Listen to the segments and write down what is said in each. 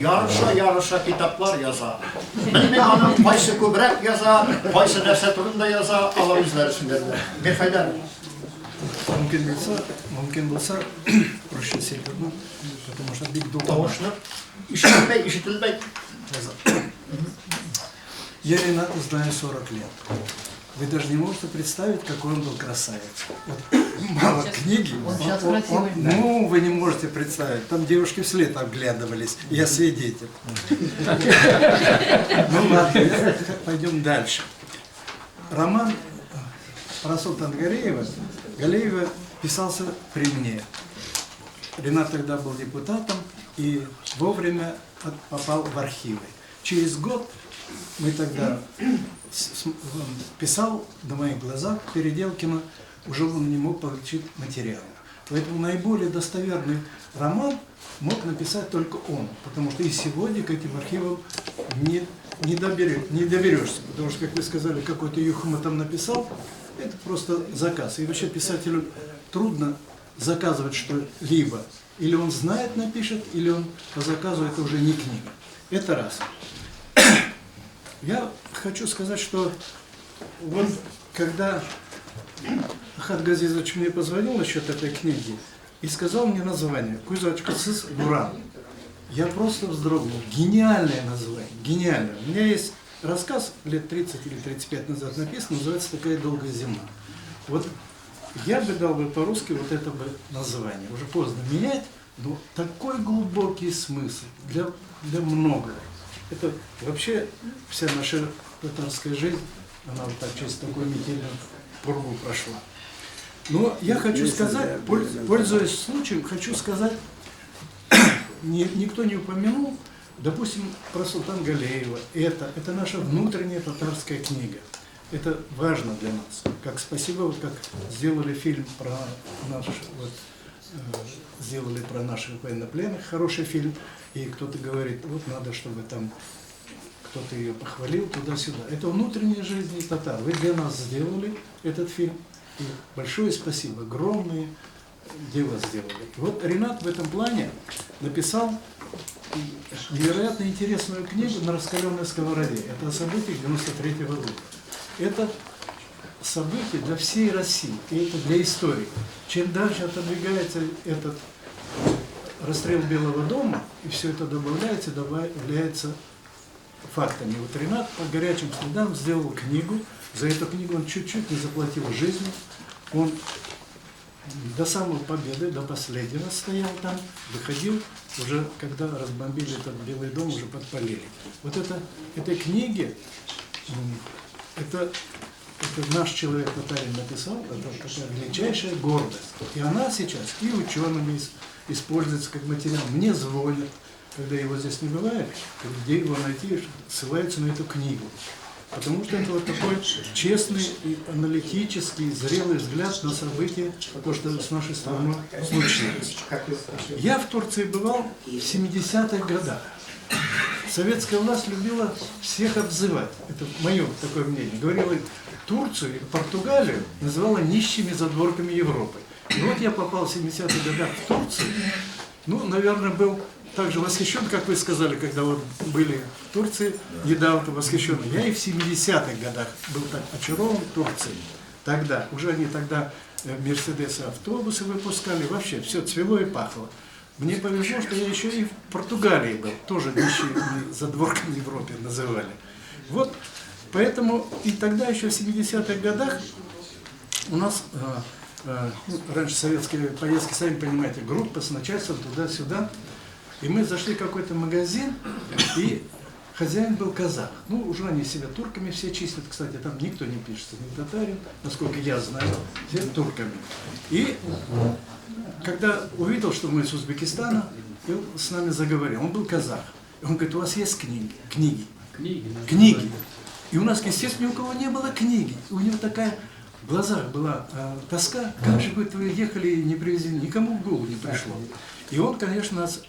Yarışa kitaplar yazar. Benim hanım paysı kübrek yazar, paysı nefse turunda yazar, Allah bizleri derler. Bir fayda mı? Mümkün болса, проще северно, потому что биг дух. Doğuşlar, işitilmey. Я Рената знаю 40 лет. Вы даже не можете представить, какой он был красавец. Вот, мало книги. Ну, вы не можете представить. Там девушки вслед обглядывались. Я свидетель. Ну ладно, пойдем дальше. Роман про Султана Галеева писался при мне. Ренат тогда был депутатом и вовремя попал в архивы. Через год мы тогда писал на моих глазах Переделкина, уже он не мог получить материал. Поэтому наиболее достоверный роман мог написать только он, потому что и сегодня к этим архивам не доберешься, потому что, как вы сказали, какой-то Юхма там написал, это просто заказ. И вообще писателю трудно заказывать что-либо. Или он знает, напишет, или он по заказу, это уже не книга. Это раз. Я хочу сказать, что вот когда Ахат Газизович мне позвонил насчет этой книги и сказал мне название «Кузачкасыз Гуран», я просто вздрогнул. Гениальное название, гениальное. У меня есть рассказ лет 30 или 35 назад написан, называется «Такая долгая зима». Вот я бы дал бы по-русски вот это бы название. Уже поздно менять, но такой глубокий смысл для многого. Это вообще вся наша татарская жизнь, она вот так через такую метельную пургу прошла. Но я хочу сказать, пользуясь случаем, хочу сказать, никто не упомянул, допустим, про Султана Галеева. Это наша внутренняя татарская книга. Это важно для нас. Как спасибо, вот как сделали фильм про сделали про наших военнопленных, хороший фильм, и кто-то говорит, вот надо, чтобы там кто-то ее похвалил туда-сюда. Это внутренняя жизнь татар. Вы для нас сделали этот фильм, и большое спасибо, огромное дело сделали. И вот Ренат в этом плане написал невероятно интересную книгу «На раскаленной сковороде». Это о событиях 93-го года. Это событие для всей России, и это для истории. Чем дальше отодвигается этот расстрел Белого дома, и все это добавляется фактами. Вот Ренат по горячим следам сделал книгу, за эту книгу он чуть-чуть не заплатил жизнью, он до самой победы, до последнего стоял там, выходил, уже когда разбомбили этот Белый дом, уже подпалили. Вот этой книге, это наш человек татарин написал, это такая величайшая гордость. И она сейчас и учеными используется как материал. Мне звонят, когда его здесь не бывает, где его найти, ссылаются на эту книгу. Потому что это вот такой честный и аналитический, зрелый взгляд на события, то, что с нашей страной случилось. Я в Турции бывал в 70-х годах. Советская власть любила всех обзывать. Это мое такое мнение. Говорила, Турцию и Португалию называла нищими задворками Европы. И вот я попал в 70-х годах в Турцию. Ну, наверное, был так же восхищен, как вы сказали, когда вот были в Турции, недавно восхищен. Я и в 70-х годах был так очарован Турцией. Тогда, уже они тогда Мерседесы, автобусы выпускали, вообще все цвело и пахло. Мне повезло, что я еще и в Португалии был, тоже нищими задворками Европы называли. Вот, поэтому и тогда еще в 70-х годах у нас, раньше советские поездки, сами понимаете, группа с начальством туда-сюда, и мы зашли в какой-то магазин, и хозяин был казах. Ну, уже они себя турками все чистят, кстати, там никто не пишется, не татарин, насколько я знаю, все турками. И когда увидел, что мы из Узбекистана, и он с нами заговорил, он был казах. И он говорит, у вас есть книги? Книги. И у нас, естественно, ни у кого не было книги. У него такая в глазах была тоска, как же, говорит, вы ехали и не привезли, никому в голову не пришло. И он, конечно, нас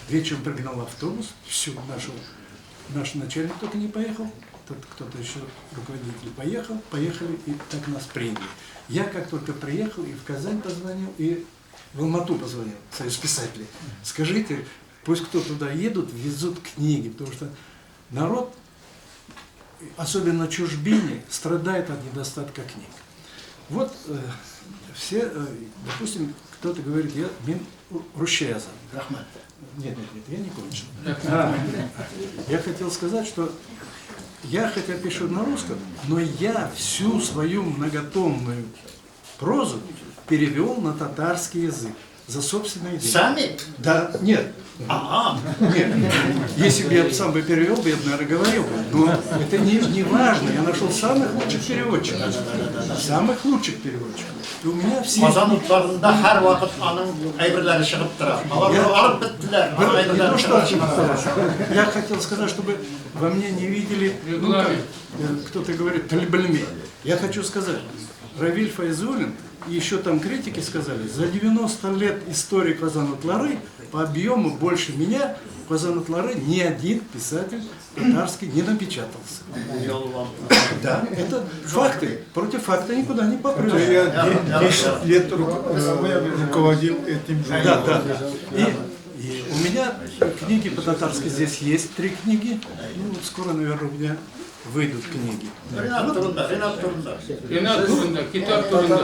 вечером пригнал автобус, наш начальник только не поехал, кто-то еще, руководитель, поехали, и так нас приняли. Я как только приехал, и в Казань позвонил, и в Алмату позвонил, Союз писателей. Скажите, Пусть кто туда едут, везут книги, потому что народ, особенно на чужбине, страдает от недостатка книг. Вот все, допустим, кто-то говорит, я мин рущеза. Нет, я не кончил. Я хотел сказать, что я хотя пишу на русском, но я всю свою многотомную прозу перевел на татарский язык за собственные деньги. Сами? Да, нет. Нет. Если бы я сам бы перевел, я бы, наверное, говорил бы. Но это не важно. Я нашел самых лучших переводчиков. Самых лучших переводчиков. И у меня все... Казанутларында һәр вакыт аның әйберләре чыгып тора. Алар алып беттеләр. Аның әйберләре чыгып тора. Я хотел сказать, чтобы во мне не видели, ну, как кто-то говорит, тальбальме. Я хочу сказать, Равиль Файзуллин, и еще там критики сказали, за 90 лет истории Казан-Утлары по объему больше меня в Казан-Утлары ни один писатель татарский не напечатался. Да, это факты. Против факта никуда не попрешь. Я 10 лет руководил этим журналом. Да. И у меня книги по-татарски здесь есть 3 книги. Ну, вот скоро, наверное, у меня выйдут книги. Ринат турында. Ринат турында, китап турында.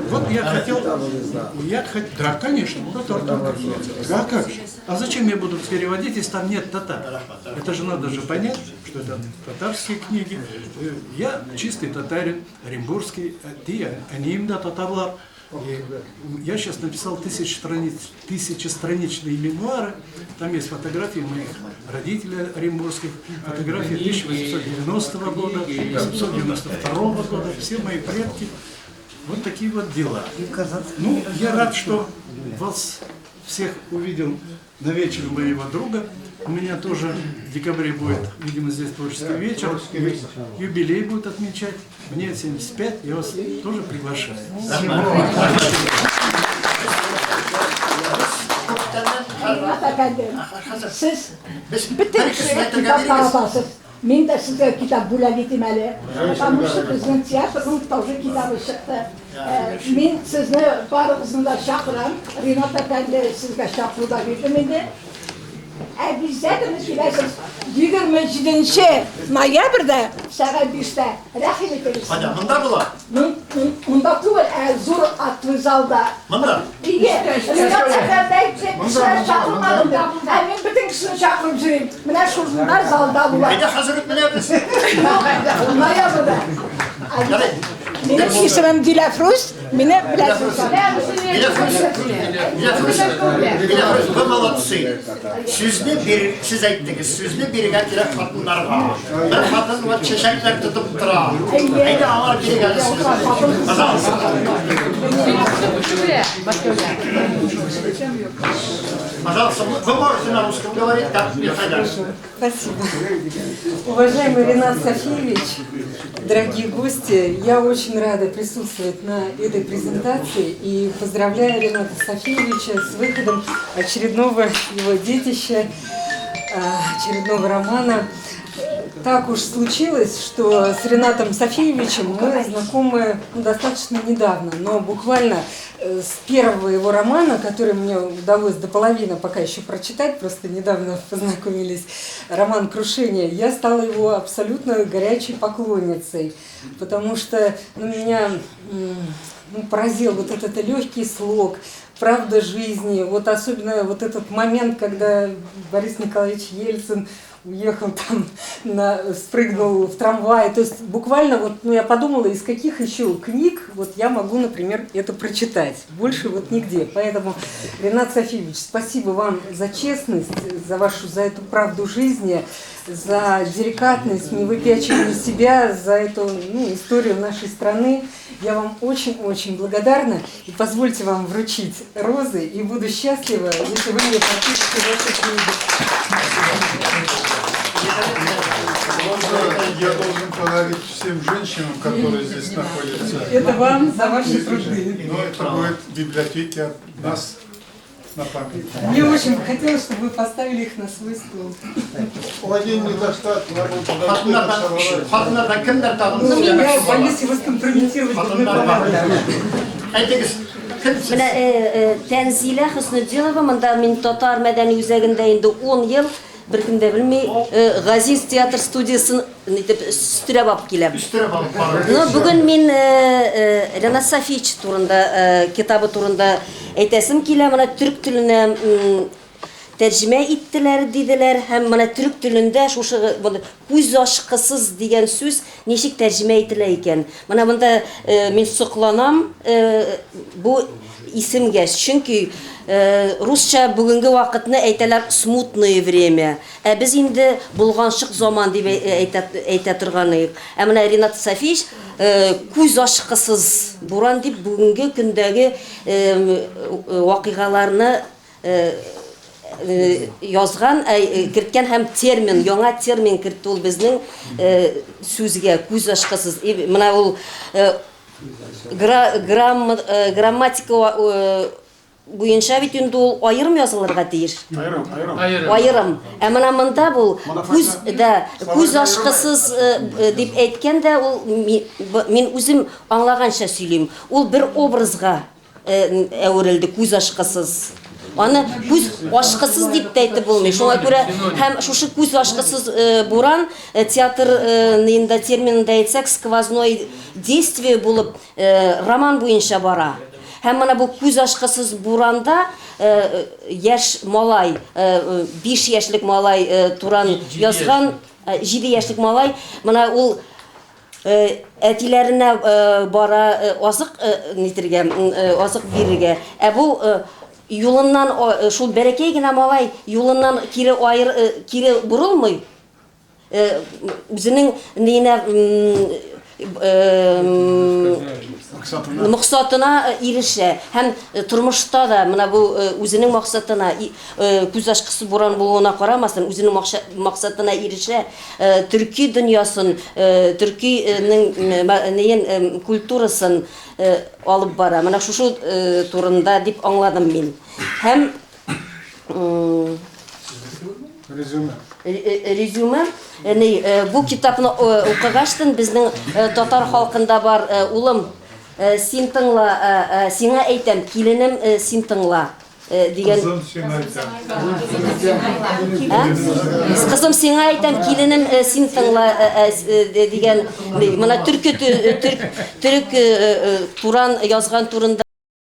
Вот я хотел, да, конечно, татар. А как же? А зачем я буду переводить, если там нет татар? Это же надо же понять, что это татарские книги. Я чистый татарин, оренбургский, они именно татарлар. И я сейчас написал 1000-страничные мемуары. Там есть фотографии моих родителей оренбургских, фотографии 1890 года, 1892 года, все мои предки. Вот такие вот дела. Ну, я рад, что вас всех увидел на вечере моего друга. У меня тоже в декабре будет, видимо, здесь творческий вечер. Юбилей будет отмечать. Мне 75, я вас тоже приглашаю. Siz bütün kişiye kitap dağıtasınız. Ben de size kitap bulabildim hele. Потому что bizim tiyatronun тоже kitabı çıktı. Ben sizni barınızın da şakıram. Rinat Efendi sizge şakırda verdim idi. Bizde de bilesiniz 27 noyabrda saat 5'te rahim ederiz. Hadi mında bular. Munda tuval zor atlı zalda. Mında. İyi. Rinat Efendi kişiler çakırmadım. Ben bütün kişileri çakırıp süreyim. Mine şurada zalda bular. Bir de hazırlık mı yapıyorsun? Noyabrda. Benim ismim Dilafruz. Mine bilesiniz. Bilafruz, bu malatsı. Siz aytdınız, sözünü birine kirek kadınlar var. Bir kadın var, çeşekler tutup durar. Haydi ağlar biri gelsin. Пожалуйста, вы можете на русском говорить, как мне хотят. Спасибо. Уважаемый Ринат Софиевич, дорогие гости, я очень рада присутствовать на этой презентации и поздравляю Рината Софиевича с выходом очередного его детища, очередного романа. Так уж случилось, что с Ринатом Софиевичем мы знакомы достаточно недавно, но буквально с первого его романа, который мне удалось до половины пока еще прочитать, просто недавно познакомились, роман «Крушение», я стала его абсолютно горячей поклонницей, потому что меня поразил вот этот легкий слог, правда жизни, вот особенно вот этот момент, когда Борис Николаевич Ельцин уехал там, спрыгнул в трамвай. То есть буквально вот, я подумала, из каких еще книг вот я могу, например, это прочитать. Больше вот нигде. Поэтому, Ринат Софиевич, спасибо вам за честность, за эту правду жизни, за деликатность, не выпячивание себя, за эту историю нашей страны. Я вам очень-очень благодарна. И позвольте вам вручить розы. И буду счастлива, если вы мне подпишете ваши книги. Я должен подарить всем женщинам, которые здесь находятся. Это вам за ваши труды. Но это будет в библиотеке от нас. на память. Мне очень бы хотелось, чтобы вы поставили их на свой стол. Один недостаток, надо Хатынlardan kimler tanıdınız? Ну, я Söylemek var. боюсь его скомпрометировать. Хатынlar var. Aytınız, kimsiz? Менә Тәнзилә Хөснетдинова, монда мин татар мәдәни үзәгендә инде 10 ел, беркемдә белми, Газиз театр студиясын нитеп үстереп алып киләм. Üstüne balık var. Ну, бүген мин Ренат Сафич турында, китабы турында әйтәсем килә, моны түрк теленә тәрҗемә иттеләр диделәр, һәм моны түрк телендә шушы күз ачкысыз дигән сүз ничек тәрҗемә ителә икән. Моны монда мин сокланам бу исемгә, чөнки русча бүгенге вакытны әйтәләр смутное время. Без инде булганчык заман дип әйтә торганыйк. Менә Ренат Сафич күз ачкысыз буран дип бүгенге көндәге вакыйгаларны язган, керткән һәм термин, яңа термин кертте ул безнең сүзгә күз ачкысыз. Менә ул грамматика буенча бит инде ул аерым язылырга тиеш. Аерым. Менә монда бу күз ачкысыз дип әйткәндә ул мин үзем аңлаганча сөйлим. Ул бер образга әверелде, күз ачкысыз. Аны күз ачкысыз дип тә әйтеп булмый. Шуңа күрә һәм шушы күз ачкысыз буран театр нинда терминында әйтсәк, сквозное действие булып роман буенча бара. Һәм менә бу күз ачкысыз буранда яшь малай, 5 яшьлек малай туран язган, 7 яшьлек малай, менә ул әтиләренә бара азык нитергә, азык бирергә. Бу юлыннан шул бәрәкәй генә малай юлыннан кире бурылмый. Үзенең нинә максатына ирешә. Һәм тормышта да менә бу үзенең максатына, күз ачкысы буран булуына карамастан, үзенең максатына ирешә. Төрки дөньясын, төркинең культурасын алып бара. Менә шушы турында дип аңладым мин. Һәм резюме. Бу китапны укыгачтан безнең татар халкында бар улым, син тыңла, сиңа әйтәм, киленем, син тыңла дигән. Кызым, сиңа әйтәм, киленем, син тыңла дигән. Менә төрк туран язган турында